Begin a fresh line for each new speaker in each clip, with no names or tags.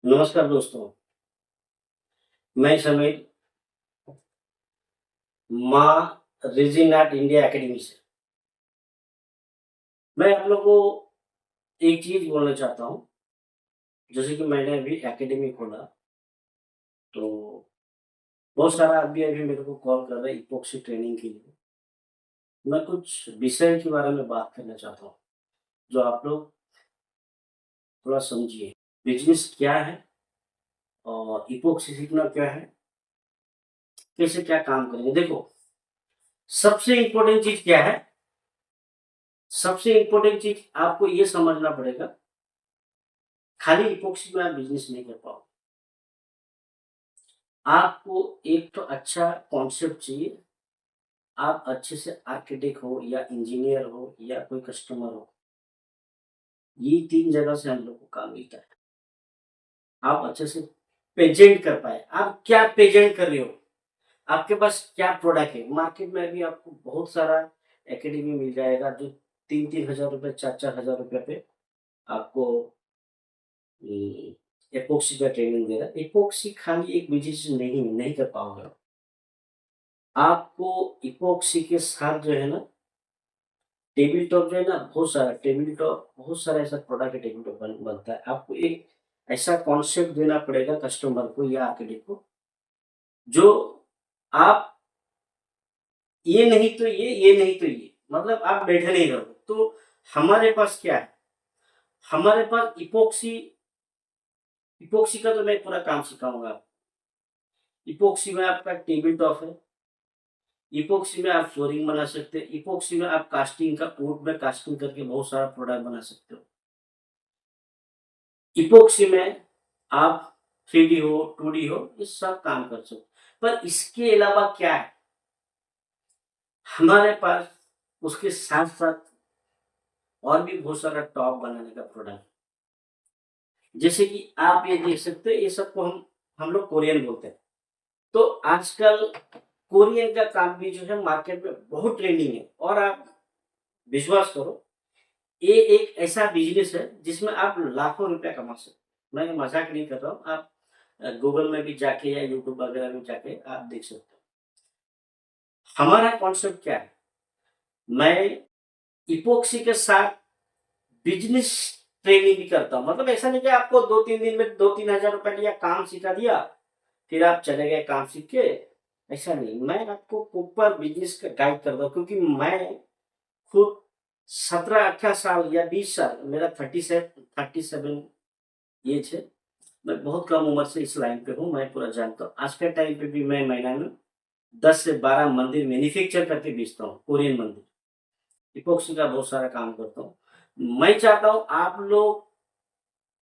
नमस्कार दोस्तों, मैं समीर माँ रेजिन आर्ट इंडिया एकेडमी से। मैं आप लोगों को एक चीज़ बोलना चाहता हूँ, जैसे कि मैंने अभी एकेडमी खोला, तो बहुत सारा आदमी अभी मेरे को कॉल कर रहा है इपॉक्सी ट्रेनिंग के लिए। मैं कुछ विषय के बारे में बात करना चाहता हूँ, जो आप लोग थोड़ा समझिए। बिज़नेस क्या है और इपॉक्सी सीखना क्या है, कैसे क्या काम करेंगे? देखो, सबसे इम्पोर्टेंट चीज़ क्या है? सबसे इम्पोर्टेंट चीज़ आपको ये समझना पड़ेगा, खाली इपॉक्सी में आप बिज़नेस नहीं कर पाओगे। आपको एक तो अच्छा कॉन्सेप्ट चाहिए, आप अच्छे से आर्किटेक्ट हो या इंजीनियर हो या कोई कस्टमर हो, ये 3 जगह से हम लोग को काम मिलता है। आप अच्छे से प्रेज़ेंट कर पाएँ, आप क्या प्रेज़ेंट कर रहे हो? आपके पास क्या प्रोडक्ट है? मार्केट में अभी आपको बहुत सारा एकेडमी मिल जाएगा जो 3-3 हज़ार रुपए, 4-4 हज़ार रुपए पे आपको एपॉक्सी का ट्रेनिंग दे रहा है। एपॉक्सी खाली एक बिज़नेस नहीं कर पाओगे आप। आपको एपॉक्सी के साथ जो है ना टेबल टॉप जो है ना बहुत सारा ऐसा प्रोडक्ट है टेबल टॉप बनता है। आपको एक ऐसा कॉन्सेप्ट देना पड़ेगा कस्टमर को या आर्किटेक्ट को, जो आप ये नहीं तो ये नहीं तो ये, मतलब आप बैठे नहीं रहोगे। तो हमारे पास क्या है? हमारे पास इपॉक्सी इपॉक्सी का तो मैं पूरा काम सिखाऊँगा आपको। इपॉक्सी में आपका टेबल टॉप है, इपॉक्सी में आप फ्लोरिंग बना सकते हैं, इपॉक्सी में आप कास्टिंग का वुड में कास्टिंग करके बहुत सारा प्रोडक्ट बना सकते हो। इपॉक्सी में आप 3D हो, 2D हो, ये सब काम कर सकते हो। पर इसके अलावा क्या है? हमारे पास उसके साथ-साथ और भी बहुत सारा टॉप बनाने का प्रोडक्ट है। जैसे कि आप ये देख सकते हैं, ये सबको हम लोग कोरियन बोलते हैं। तो आजकल कोरियन का काम भी जो है मार्केट में बहुत ट्रेंडिंग है और आप विश्वास करो, ये एक ऐसा बिज़नेस है जिसमें आप लाखों रुपया कमा सकते हो। मैं मज़ाक नहीं कर रहा हूँ, आप गूगल में भी जाके या यूट्यूब वगैरह में जाके आप देख सकते हो। हमारा कॉन्सेप्ट क्या है? मैं इपॉक्सी के साथ बिज़नेस ट्रेनिंग भी करता हूँ। मतलब ऐसा नहीं कि आपको 2-3 दिन में 2-3 हज़ार रुपए लिया, काम सिखा दिया, फिर आप चले गए काम सीख के, ऐसा नहीं। मैं आपको प्रॉपर बिज़नेस का गाइड करता हूँ क्योंकि मैं खुद 17-18 साल या 20 साल मेरा 37 ऐज है। मैं बहुत कम उम्र से इस लाइन पे हूँ, मैं पूरा जानता हूँ। आज के टाइम पे भी मैं महीना में 10 से 12 मंदिर मैन्युफैक्चर करके बेचता हूँ, कोरियन मंदिर। इपॉक्सी का बहुत सारा काम करता हूँ। मैं चाहता हूँ आप लोग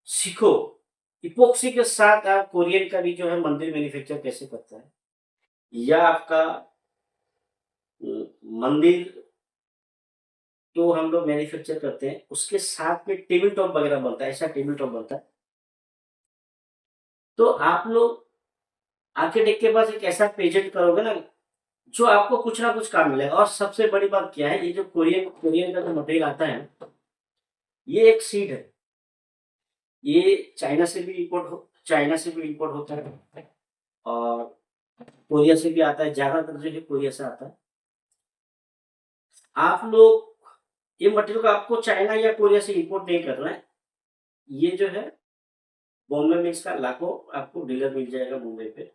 सीखो, इपॉक्सी के साथ आप कोरियन का भी जो है मंदिर मैन्युफैक्चर कैसे करता है या आपका मंदिर तो हम लोग मैन्युफैक्चर करते हैं, उसके साथ में टेबल टॉप वगैरह बनता है, ऐसा टेबल टॉप बनता है। तो आप लोग आर्किटेक्ट के पास एक ऐसा प्रेज़ेंट करोगे ना, जो आपको कुछ ना कुछ काम मिलेगा और सबसे बड़ी बात क्या है, ये जो कोरियन कोरियन का जो मटेरियल आता है, ये एक सीड है। ये चाइना से भी इम्पोर्ट होता है और कोरिया से भी आता है, ज़्यादातर जो है कोरिया से आता है। आप लोग ये मटेरियल को आपको चाइना या कोरिया से इम्पोर्ट नहीं करना है। ये जो है बॉम्बे में इसका लाखों आपको डीलर मिल जाएगा मुंबई पे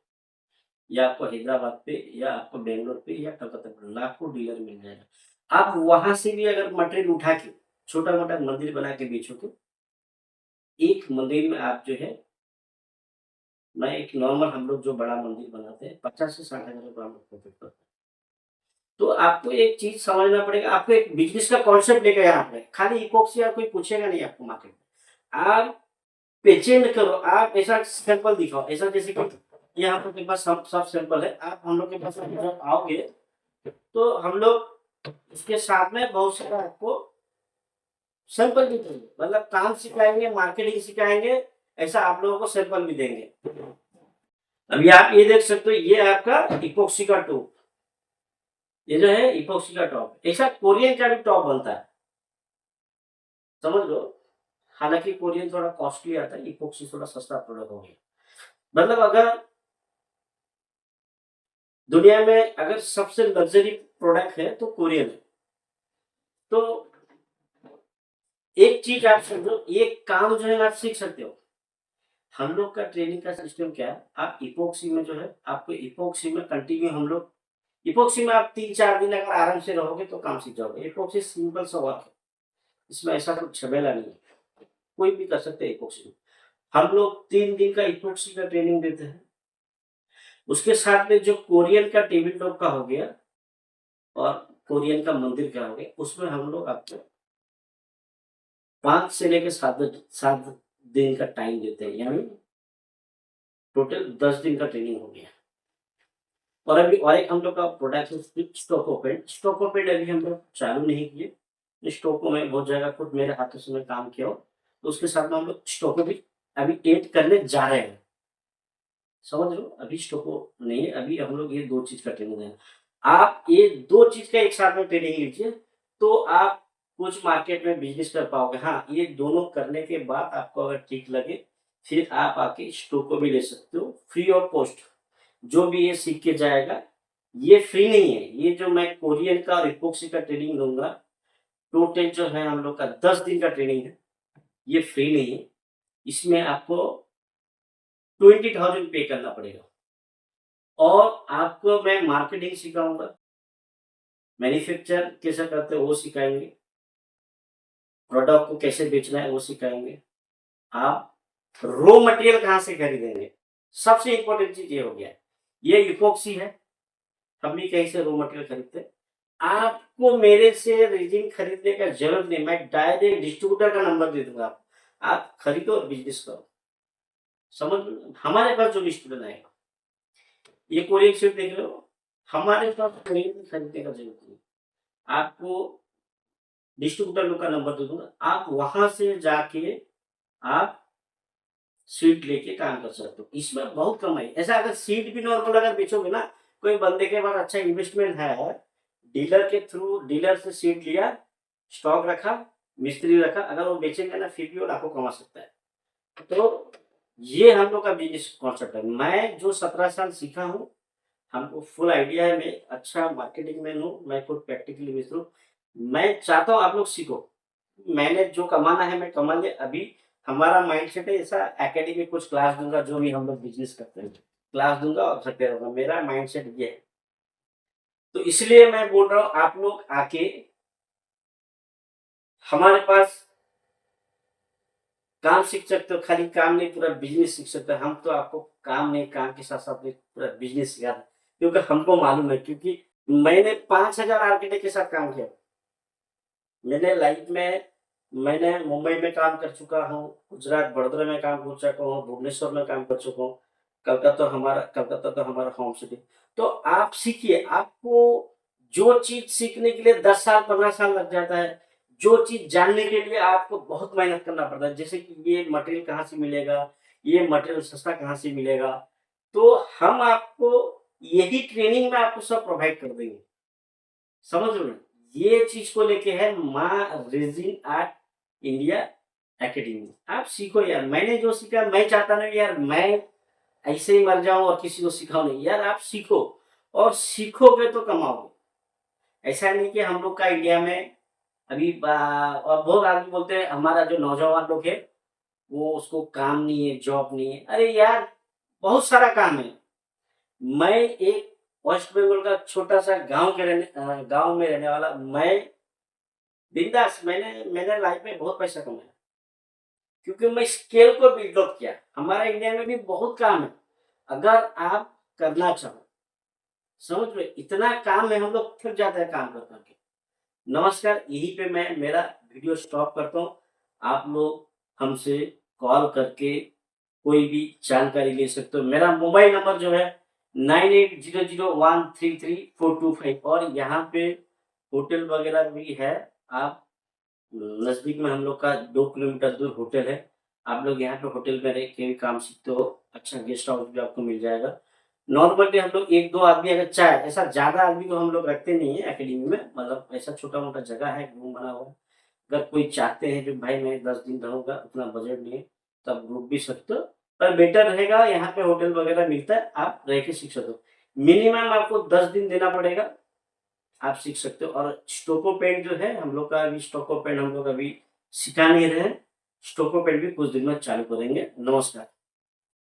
या आपको हैदराबाद पे या आपको बैंगलोर पे या कलकत्ता पे लाखों डीलर मिल जाएगा। आप वहाँ से भी अगर मटेरियल उठा के छोटा-मोटा मंदिर बना के बेचोगे, एक मंदिर में आप जो है मैं एक नॉर्मल हम लोग जो बड़ा मंदिर बनाते हैं 50 से 60 हज़ार रुपए हम लोग प्रॉफिट करते हैं। तो आपको एक चीज़ समझना पड़ेगा, आपको एक बिज़नेस का कॉन्सेप्ट लेके आना पड़ेगा। खाली इपॉक्सी कोई पूछेगा नहीं आपको मार्केट में। आप पेचेंट करो, आप ऐसा सैंपल दिखाओ, ऐसा जैसे कि ये हम लोग के पास सब सब सैंपल है। आप हम लोग के पास जब आओगे, तो हम लोग इसके साथ में बहुत सारा आपको सैंपल भी देंगे। मतलब काम सिखाएँगे, मार्केटिंग सिखाएँगे, ऐसा आप लोगों को सैंपल भी देंगे। अभी आप ये देख सकते हो, ये आपका इपॉक्सी का टॉप, ये जो है इपॉक्सी का टॉप। ऐसा कोरियन का भी टॉप बनता है, समझ लो। हालांकि कोरियन थोड़ा कॉस्टली आता है, इपोक्सी थोड़ा सस्ता प्रोडक्ट हो गया। मतलब अगर दुनिया में अगर सबसे लग्जरी प्रोडक्ट है तो कोरियन है। तो एक चीज आप समझो, ये काम जो है आप सीख सकते हो। हम लोग का ट्रेनिंग का सिस्टम क्या है, आप इपोक्सी में जो है आपको इपोक्सी में कंटिन्यू हम लोग इपोक्सी में आप 3-4 दिन अगर आराम से रहोगे तो काम सीख जाओगे। इपोक्सी सिंपल सा वर्क है, इसमें ऐसा कुछ झमेला नहीं है, कोई भी कर सकते हैं इपोक्सी में। हम लोग 3 दिन का इपोक्सी का ट्रेनिंग देते हैं। उसके साथ में जो कोरियन का टेबल टॉप का हो गया और कोरियन का मंदिर का हो गया, उसमें हम लोग आपको 5 से लेकर 7 दिन का टाइम देते हैं, यानी टोटल 10 दिन का ट्रेनिंग हो गया। और अभी और एक हम लोग का प्रोडक्ट है स्टॉक ओपन। स्टॉक ओपन अभी हम लोग चालू नहीं किए। स्टॉको में बहुत जगह खुद मेरे हाथों से मैं काम किया हो, तो उसके साथ में हम लोग स्टॉको भी अभी ऐड करने जा रहे हैं। समझ लो, अभी स्टॉको नहीं है, अभी हम लोग ये 2 चीज का ट्रेनिंग दें। आप ये 2 चीज का एक साथ में ट्रेनिंग लीजिए तो आप कुछ मार्केट में बिजनेस कर पाओगे। हाँ, ये दोनों करने के बाद आपको अगर ठीक लगे फिर आप आके स्टॉको भी ले सकते हो फ्री ऑफ कॉस्ट। जो भी ये सीख के जाएगा, ये फ्री नहीं है। ये जो मैं कोरियन का और इपोक्सी का ट्रेनिंग दूंगा, टोटल जो है हम लोग का 10 दिन का ट्रेनिंग है, ये फ्री नहीं है। इसमें आपको 20,000 पे करना पड़ेगा। और आपको मैं मार्केटिंग सिखाऊंगा, मैन्युफैक्चर कैसे करते हैं वो सिखाएंगे, प्रोडक्ट को कैसे बेचना है वो सिखाएंगे, आप रॉ मटेरियल कहाँ से खरीदेंगे। सबसे इंपॉर्टेंट चीज ये हो गया, ये इपोक्सी है, हम भी कहीं से रॉ मटेरियल खरीदते हैं। आपको मेरे से रेजिन खरीदने का जरूरत नहीं, मैं डायरेक्ट डिस्ट्रीब्यूटर का नंबर दे दूंगा, आप खरीदो और बिजनेस करो। समझ लो, हमारे पास जो भी स्टूडेंट आएगा, ये कोरियन सीट देख रहे हो, हमारे पास कोरियन खरीदने का जरूरत नहीं। आपको डिस्ट्रीब्यूटर लोग का नंबर दे दूंगा, आप वहां से जाके आप सीट लेके काम कर सकते हो। इसमें बहुत कमाई। ऐसा अगर सीट भी नॉर्मल अगर बेचोगे ना, कोई बंदे के पास अच्छा इन्वेस्टमेंट है, डीलर के थ्रू, डीलर से सीट लिया, स्टॉक रखा, मिस्त्री रखा, अगर वो बेचेंगे ना फिर भी वो लाखों कमा सकता है। तो ये हम लोग का बिजनेस कॉन्सेप्ट है। मैं जो 17 साल सीखा हूँ, हमको फुल आइडिया है, मैं अच्छा मार्केटिंग मैन हूँ, मैं खुद प्रैक्टिकली बेच हूँ। मैं चाहता हूँ आप लोग सीखो, मैंने जो कमाना है मैं कमा ले। अभी हमारा माइंडसेट है ऐसा, एकेडमी में कुछ क्लास दूंगा, जो भी हम लोग बिजनेस करते हैं क्लास दूंगा और घर पे रहूंगा, मेरा माइंडसेट ये है। तो इसलिए मैं बोल रहा हूँ आप लोग आके हमारे पास काम सीख सकते हो। खाली काम नहीं, पूरा बिजनेस सीख सकते हो। हम तो आपको काम नहीं, काम के साथ साथ में पूरा बिजनेस सिखा रहे हैं, क्योंकि हमको मालूम है, क्योंकि मैंने 5,000 आर्किटेक्ट के साथ काम किया। मैंने लाइफ में मैंने मुंबई में काम कर चुका हूँ, गुजरात बड़ोदरा में काम कर चुका हूँ, भुवनेश्वर में काम कर चुका हूँ, कलकत्ता तो हमारा होम सिटी। तो आप सीखिए, आपको जो चीज सीखने के लिए 10 साल 15 साल लग जाता है, जो चीज जानने के लिए आपको बहुत मेहनत करना पड़ता है, जैसे कि ये मटेरियल कहाँ से मिलेगा, ये मटेरियल सस्ता कहाँ से मिलेगा, तो हम आपको यही ट्रेनिंग में आपको सब प्रोवाइड कर देंगे। समझ रहे हो? ये चीज को लेके है माँ रेजिन आर्ट इंडिया एकेडमी। आप सीखो यार, मैंने जो सीखा, मैं चाहता नहीं यार मैं ऐसे ही मर जाऊं और किसी को सिखाऊं नहीं। यार आप सीखो, और सीखोगे तो कमाओगे। ऐसा नहीं कि हम लोग का इंडिया में अभी और बहुत आदमी बोलते हैं हमारा जो नौजवान लोग है वो उसको काम नहीं है, जॉब नहीं है। अरे यार बहुत सारा काम है। मैं एक वेस्ट बंगाल का छोटा सा गांव में रहने वाला, मैं बिंदास, मैंने मैंने लाइफ में बहुत पैसा कमाया, क्योंकि मैं स्केल को बिल्डअप किया। हमारा इंडिया में भी बहुत काम है, अगर आप करना चाहो। समझ रहे, इतना काम है, हम लोग थक जाते हैं काम कर करके। नमस्कार, यहीं पे मैं मेरा वीडियो स्टॉप करता हूँ। आप लोग हमसे कॉल करके कोई भी जानकारी ले सकते हो। मेरा मोबाइल नंबर जो है 9800133425, और यहाँ पे होटल वगैरह भी है। आप नजदीक में हम लोग का 2 किलोमीटर दूर होटल है, आप लोग यहाँ पे होटल में रह के भी काम सीखते हो, अच्छा गेस्ट हाउस भी आपको मिल जाएगा। नॉर्मली हम लोग 1-2 आदमी अगर चाहे, ऐसा ज्यादा आदमी को हम लोग रखते नहीं है एकेडमी में, मतलब ऐसा छोटा मोटा जगह है, रूम बना हुआ है, अगर कोई चाहते हैं जो भाई मैं 10 दिन रहूँगा, उतना बजट नहीं है, तो आप रुक भी सकते हो। पर बेटर रहेगा, यहाँ पे होटल वगैरह मिलता है, आप रह के सीख सकते हो। मिनिमम आपको 10 दिन देना पड़ेगा, आप सीख सकते हो। और स्टोको पेंट जो है, हम लोग का अभी स्टोको पेंट हम लोग अभी सिखा नहीं रहे हैं। स्टोको पेंट भी कुछ दिन में चालू करेंगे। नमस्कार।